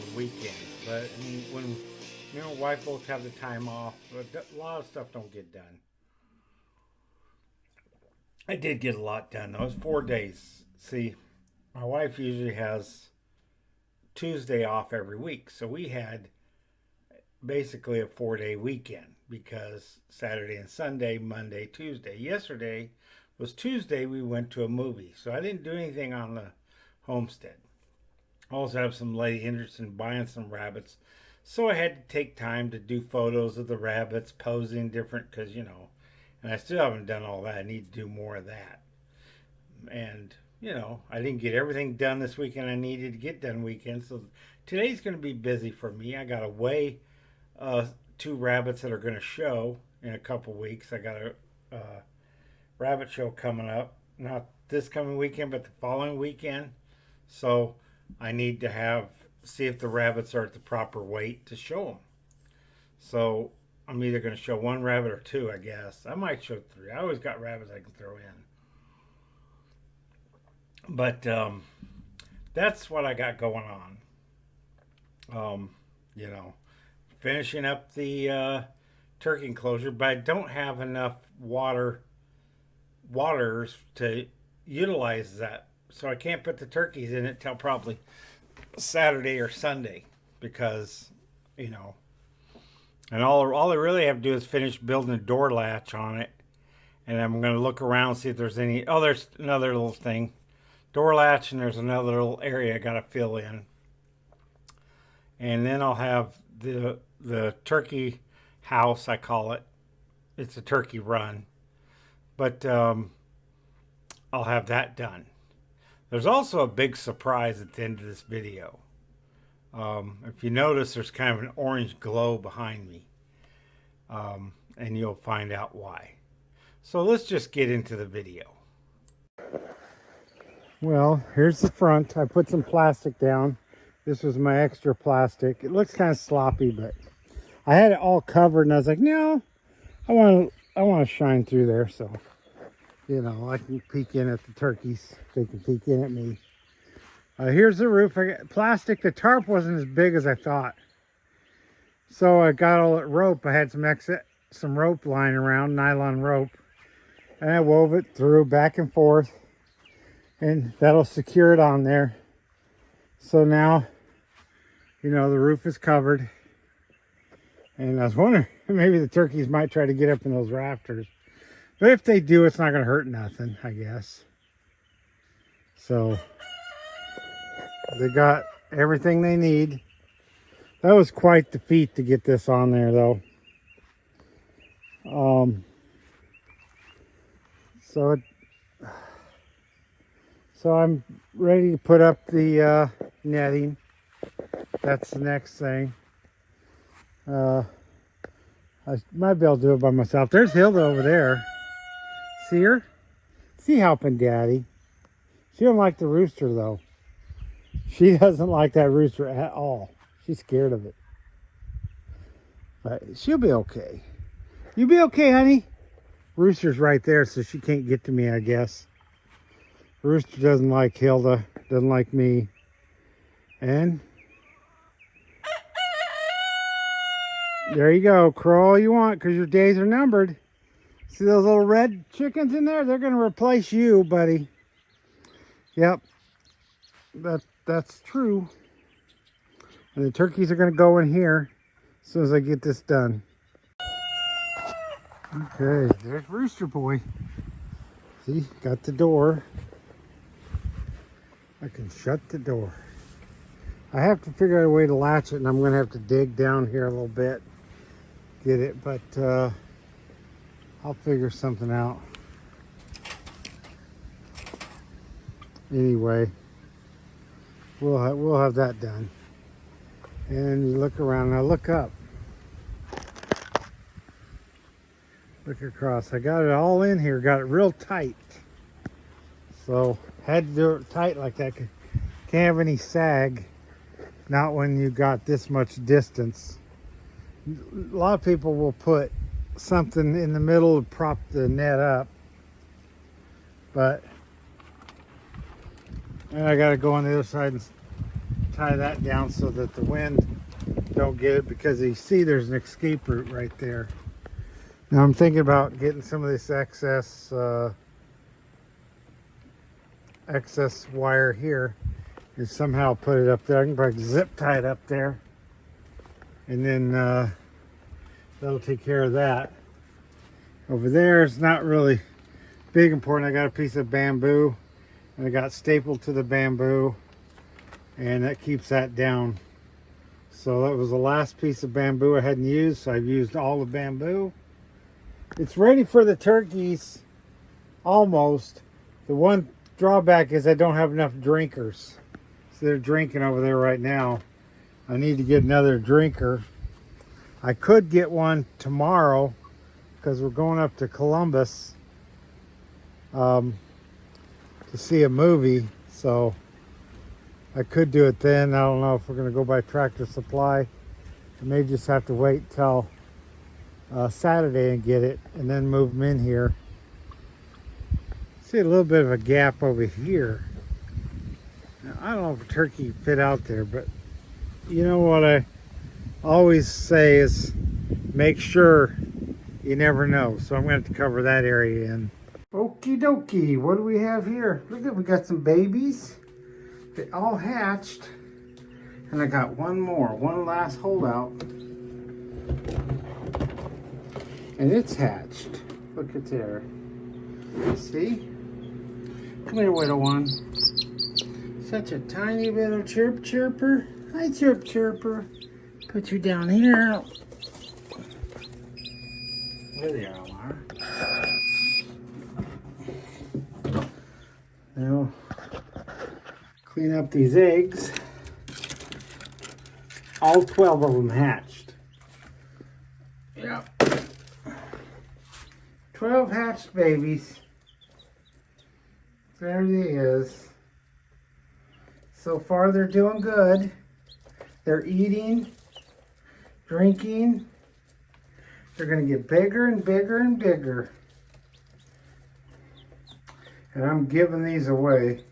the weekends. But when me and my wife both have the time off, but a lot of stuff don't get done. I did get a lot done though. It was 4 days. See, my wife usually has Tuesday off every week, so we had basically a 4 day weekend because Saturday and Sunday, Monday, Tuesday. Yesterday was Tuesday. We went to a movie, so I didn't do anything on the homestead. I also have some lady interested in buying some rabbits, so I had to take time to do photos of the rabbits, posing different, because and I still haven't done all that. I need to do more of that. And I didn't get everything done this weekend I needed to get done weekend, so today's going to be busy for me. I got to weigh two rabbits that are going to show in a couple weeks. I got a rabbit show coming up, not this coming weekend, but the following weekend. So I need to see if the rabbits are at the proper weight to show them. So I'm either going to show one rabbit or two, I guess. I might show three. I always got rabbits I can throw in. But that's what I got going on. Finishing up the turkey enclosure, but I don't have enough waters to utilize that. So I can't put the turkeys in it till probably Saturday or Sunday because, and all I really have to do is finish building a door latch on it. And I'm going to look around and see if there's any. Oh, there's another little thing. Door latch, and there's another little area I got to fill in. And then I'll have the turkey house, I call it. It's a turkey run. But I'll have that done. There's also a big surprise at the end of this video. If you notice, there's kind of an orange glow behind me. And you'll find out why. So let's just get into the video. Well, here's the front. I put some plastic down. This was my extra plastic. It looks kind of sloppy, but I had it all covered, and I was like, no, I want to shine through there, so I can peek in at the turkeys. They can peek in at me. Here's the roof. I got plastic. The tarp wasn't as big as I thought, so I got all that rope. I had some rope lying around, nylon rope, and I wove it through back and forth, and that'll secure it on there. So now, the roof is covered. And I was wondering, maybe the turkeys might try to get up in those rafters. But if they do, it's not going to hurt nothing, I guess. So, they got everything they need. That was quite the feat to get this on there, though. So I'm ready to put up the netting. That's the next thing. I might be able to do it by myself. There's Hilda over there. See her? She helping Daddy. She don't like the rooster, though. She doesn't like that rooster at all. She's scared of it. But she'll be okay. You be okay, honey? Rooster's right there, so she can't get to me, I guess. Rooster doesn't like Hilda, doesn't like me. And there you go. Crow all you want, because your days are numbered. See those little red chickens in there? They're going to replace you, buddy. Yep. That's true. And the turkeys are going to go in here as soon as I get this done. Okay, there's Rooster Boy. See, got the door. I can shut the door. I have to figure out a way to latch it, and I'm going to have to dig down here a little bit, get it, but I'll figure something out. Anyway, we'll have that done. And you look around. Now look up. Look across. I got it all in here. Got it real tight. So had to do it tight like that. Can't have any sag. Not when you got this much distance. A lot of people will put something in the middle to prop the net up. But and I got to go on the other side and tie that down so that the wind don't get it, because you see there's an escape route right there. Now I'm thinking about getting some of this excess wire here and somehow put it up there. I can probably zip tie it up there, and then that'll take care of that. Over there, it's not really big important. I got a piece of bamboo, and I got stapled to the bamboo, and that keeps that down. So that was the last piece of bamboo I hadn't used, so I've used all the bamboo. It's ready for the turkeys, almost. The one drawback is I don't have enough drinkers. So they're drinking over there right now. I need to get another drinker. I could get one tomorrow, because we're going up to Columbus to see a movie. So I could do it then. I don't know if we're going to go by Tractor Supply. I may just have to wait till Saturday and get it, and then move them in here. See a little bit of a gap over here. Now, I don't know if a turkey fit out there, but you know what I always say is make sure. You never know. So I'm going to have to cover that area in. Okie dokie, what do we have here? Look at, we got some babies. They all hatched. And I got one more, one last holdout. And it's hatched. Look at there. See? Come here, little one. Such a tiny little chirp chirper. Hi, chirp chirper. Put you down here. There they are. Now, clean up these eggs. All 12 of them hatched. Yep. 12 hatched babies. There he is. So far they're doing good. They're eating, drinking. They're going to get bigger and bigger and bigger. And I'm giving these away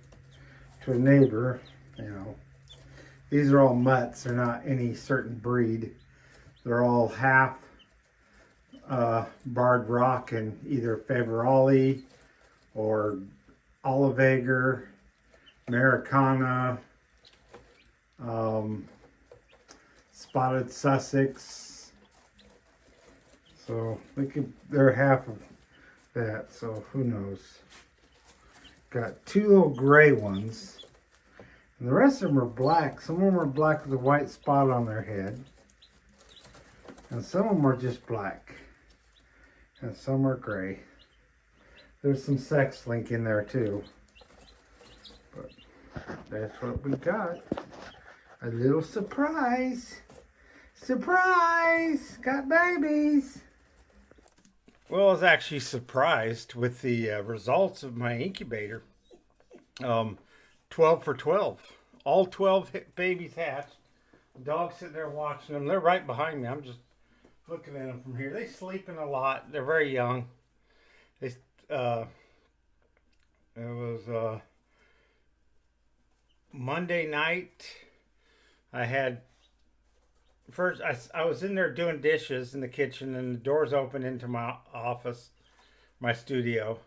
to a neighbor, you know. These are all mutts. They're not any certain breed. They're all half barred rock and either Favorali or Olive Egger, Americana, Spotted Sussex. So they're half of that, so who knows. Got two little gray ones. And the rest of them are black. Some of them are black with a white spot on their head. And some of them are just black. And some are gray. There's some sex link in there too. But that's what we got. A little surprise. Surprise! Got babies! Well, I was actually surprised with the results of my incubator. 12 for 12. All 12 babies hatched. The dog's sitting there watching them. They're right behind me. I'm just looking at them from here. They sleeping a lot. They're very young. It was Monday night. I had first I was in there doing dishes in the kitchen, and the doors open into my office, my studio.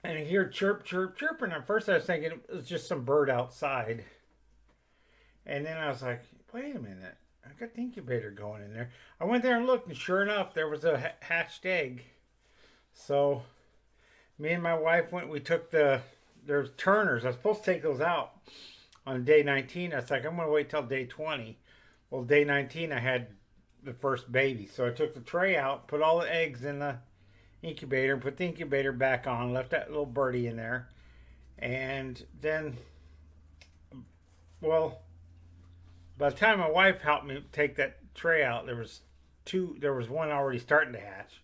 And I hear chirp, chirp, chirping. At first I was thinking it was just some bird outside. And then I was like, wait a minute. I got the incubator going in there. I went there and looked, and sure enough, there was a hatched egg. So me and my wife went, we took there's turners. I was supposed to take those out on day 19. I was like, I'm going to wait till day 20. Well, day 19, I had the first baby. So I took the tray out, put all the eggs in the incubator, and put the incubator back on, left that little birdie in there. And then, well, by the time my wife helped me take that tray out, there was one already starting to hatch.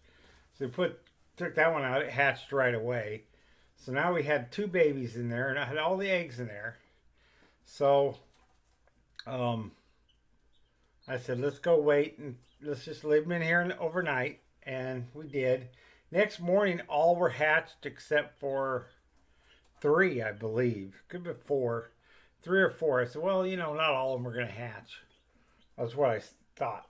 So we took that one out, it hatched right away. So now we had two babies in there, and I had all the eggs in there. So I said, let's go wait and let's just leave them in here overnight. And we did. Next morning, all were hatched except for 3, I believe. Could be 4. 3 or 4. I said, well, not all of them are going to hatch. That's what I thought.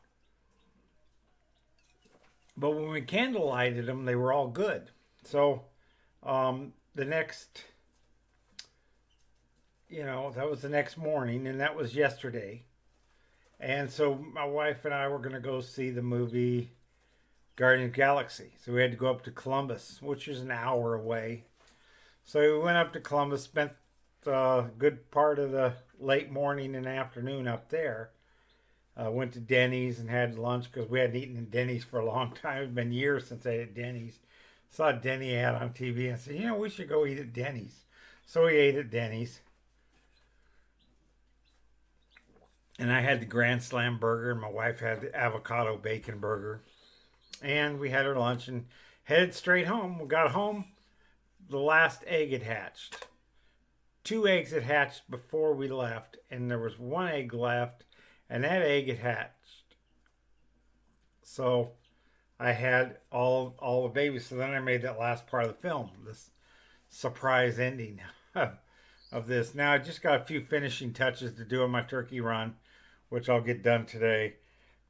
But when we candle lighted them, they were all good. So the next, that was the next morning, and that was yesterday. And so my wife and I were going to go see the movie Guardians of the Galaxy. So we had to go up to Columbus, which is an hour away. So we went up to Columbus, spent a good part of the late morning and afternoon up there. Went to Denny's and had lunch because we hadn't eaten at Denny's for a long time. It's been years since I ate at Denny's. Saw a Denny ad on TV and said, we should go eat at Denny's. So we ate at Denny's. And I had the Grand Slam burger, and my wife had the avocado bacon burger. And we had our lunch and headed straight home. We got home, the last egg had hatched. 2 eggs had hatched before we left, and there was 1 egg left, and that egg had hatched. So I had all the babies. So then I made that last part of the film, this surprise ending of this. Now I just got a few finishing touches to do on my turkey run, which I'll get done today.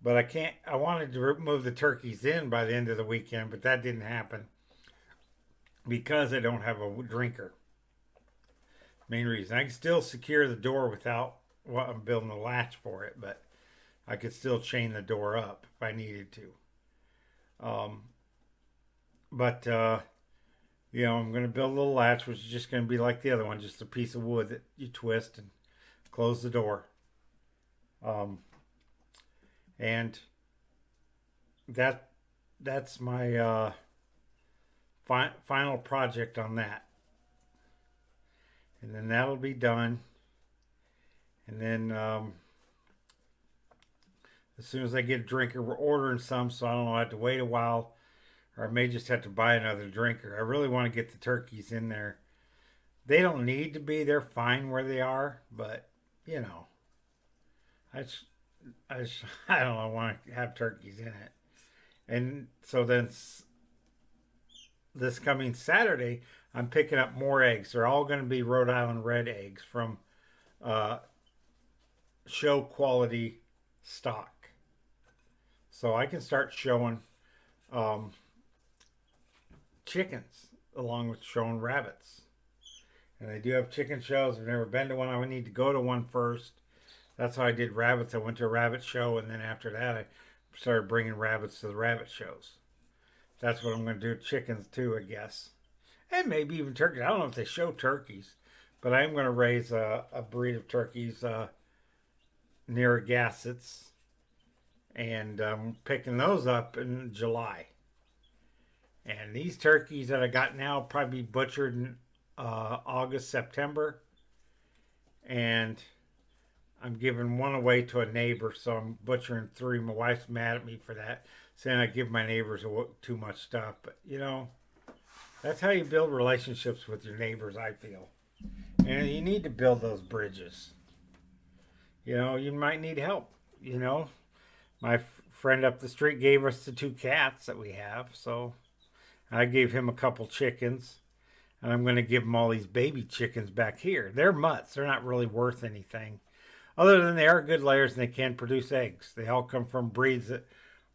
But I wanted to move the turkeys in by the end of the weekend, but that didn't happen because I don't have a drinker. Main reason. I can still secure the door without I'm building a latch for it, but I could still chain the door up if I needed to. I'm going to build a little latch, which is just going to be like the other one, just a piece of wood that you twist and close the door. And that's my final project on that. And then that'll be done. And then as soon as I get a drinker, we're ordering some, so I don't know, I have to wait a while, or I may just have to buy another drinker. I really want to get the turkeys in there. They don't need to be. They're fine where they are, but I don't know, I want to have turkeys in it. And so then this coming Saturday, I'm picking up more eggs. They're all going to be Rhode Island red eggs from show quality stock. So I can start showing chickens along with showing rabbits. And they do have chicken shows. I've never been to one. I would need to go to one first. That's how I did rabbits. I went to a rabbit show, and then after that, I started bringing rabbits to the rabbit shows. That's what I'm going to do with chickens too, I guess. And maybe even turkeys. I don't know if they show turkeys, but I am going to raise a breed of turkeys Narragansetts, and I'm picking those up in July. And these turkeys that I got now will probably be butchered in August, September. And I'm giving one away to a neighbor, so I'm butchering 3. My wife's mad at me for that, saying I give my neighbors too much stuff. But, that's how you build relationships with your neighbors, I feel. And you need to build those bridges. You might need help. My friend up the street gave us the 2 cats that we have, so I gave him a couple chickens. And I'm going to give him all these baby chickens back here. They're mutts. They're not really worth anything, other than they are good layers and they can produce eggs. They all come from breeds that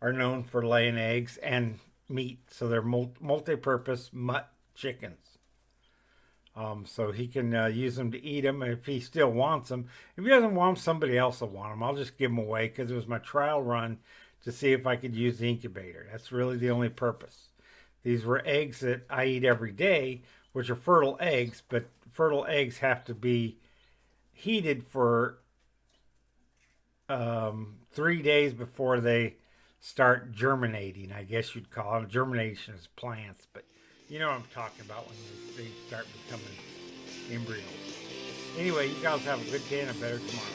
are known for laying eggs and meat. So they're multi-purpose mutt chickens. So he can use them to eat them if he still wants them. If he doesn't want them, somebody else will want them. I'll just give them away because it was my trial run to see if I could use the incubator. That's really the only purpose. These were eggs that I eat every day, which are fertile eggs, but fertile eggs have to be heated for 3 days before they start germinating, I guess you'd call it. Germination is plants, but you know what I'm talking about when they start becoming embryos. Anyway, you guys have a good day and a better tomorrow.